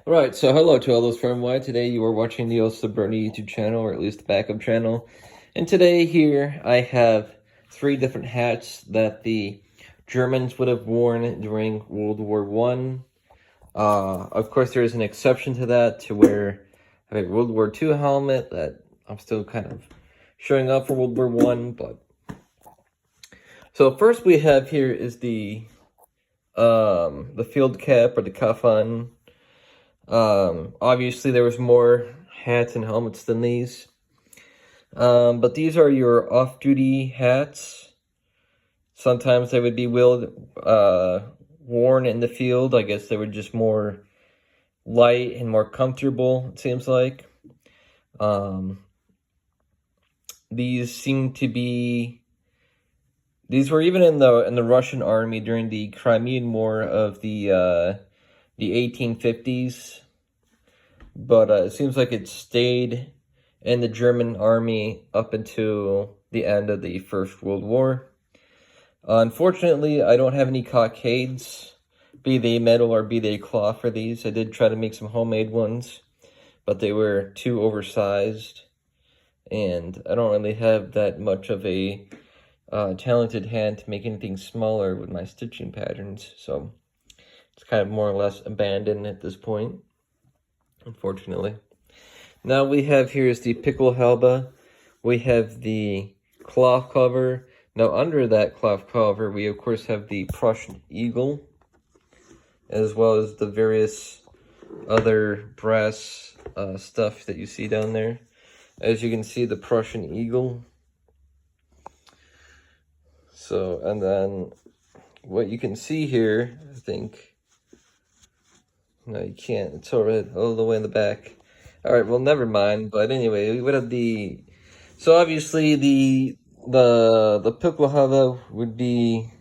Alright, so hello to all those from Y. Today you are watching the old Bernie YouTube channel, or at least the backup channel. And today here I have 3 different hats that the Germans would have worn during World War One. Of course, there is an exception to that, to where I have a World War II helmet that I'm still kind of showing up for World War One. But so first we have here is the field cap, or the kafan. Obviously there was more hats and helmets than these. But these are your off-duty hats. Sometimes they would be worn in the field. I guess they were just more light and more comfortable, it seems like. These seem to be... These were even in the Russian army during the Crimean War of the 1850s. But it seems like it stayed in the German army up until the end of the First World War. Unfortunately, I don't have any cockades, be they metal or be they cloth, for these. I did try to make some homemade ones, but they were too oversized, and I don't really have that much of a talented hand to make anything smaller with my stitching patterns, so it's kind of more or less abandoned at this point, unfortunately. Now we have here is the Pickelhaube. We have the cloth cover. Now under that cloth cover, we of course have the Prussian eagle, as well as the various other brass stuff that you see down there. As you can see, the Prussian eagle. So, and then what you can see here, I think, no, you can't, it's all the way in the back. Alright, well, never mind. But anyway, we would have the... So, obviously, the Pickelhaube would be...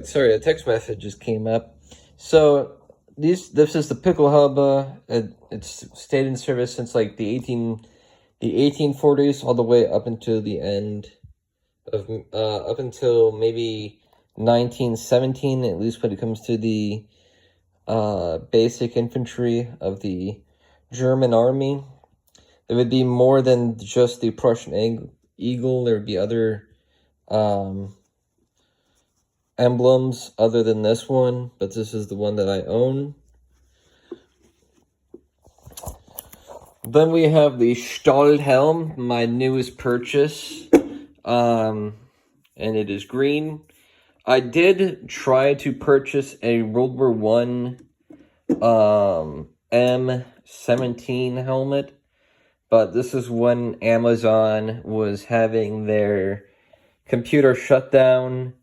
sorry, a text message just came up. So, this is the Pickelhaube. It's stayed in service since, like, the 1840s, all the way up until the end of... up until maybe 1917, at least when it comes to the basic infantry of the German army. There would be more than just the Prussian eagle. There would be other emblems other than this one, but this is the one that I own. Then we have the Stahlhelm, my newest purchase, and it is green. I did try to purchase a World War One M17 helmet, but this is when Amazon was having their computer shut down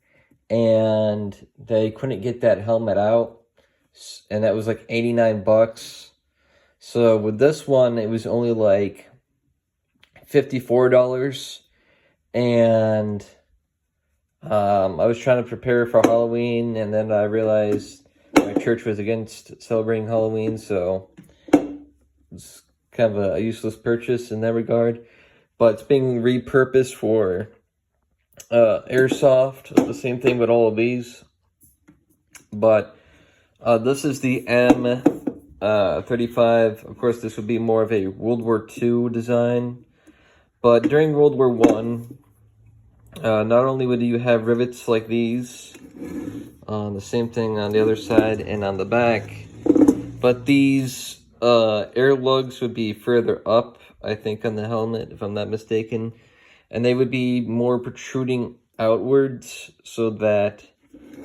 and they couldn't get that helmet out, and that was like 89 bucks. So with this one, it was only like $54, and I was trying to prepare for Halloween, and then I realized my church was against celebrating Halloween, so it's kind of a useless purchase in that regard. But it's being repurposed for airsoft, the same thing with all of these. But this is the M35. Of course, this would be more of a World War II design. But during World War One, not only would you have rivets like these, the same thing on the other side and on the back, but these air lugs would be further up, I think, on the helmet, if I'm not mistaken, and they would be more protruding outwards, so that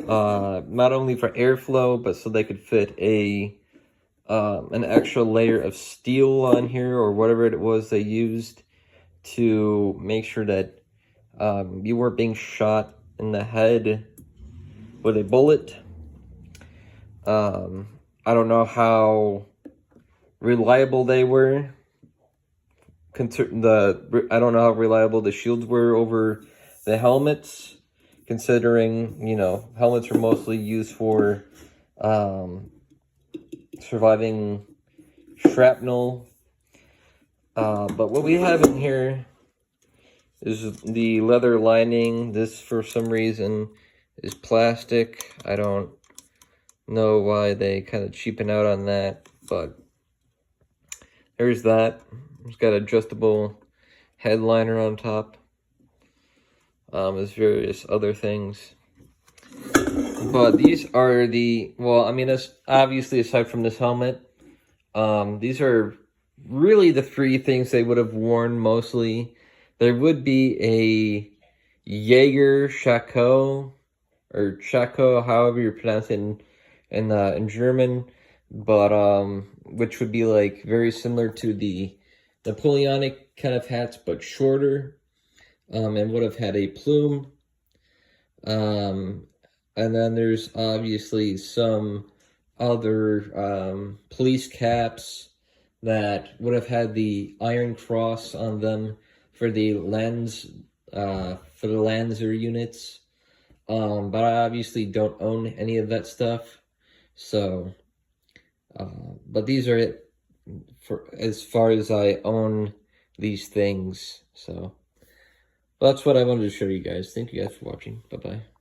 not only for airflow, but so they could fit an extra layer of steel on here, or whatever it was they used to make sure that you weren't being shot in the head with a bullet. I don't know how reliable they were. I don't know how reliable the shields were over the helmets, considering, you know, helmets are mostly used for surviving shrapnel. But what we have in here is the leather lining. This, for some reason, is plastic. I don't know why they kind of cheapen out on that, but there's that. It's got adjustable headliner on top. There's various other things. But these are the, well, I mean, obviously, aside from this helmet, these are really the three things they would have worn mostly. There would be a Jaeger Shako, or Shako, however you pronounce it in German, but which would be like very similar to the Napoleonic kind of hats, but shorter, and would have had a plume. And then there's obviously some other police caps that would have had the Iron Cross on them for the Lancer units. But I obviously don't own any of that stuff. So, but these are it for as far as I own these things. So, that's what I wanted to show you guys. Thank you guys for watching. Bye-bye.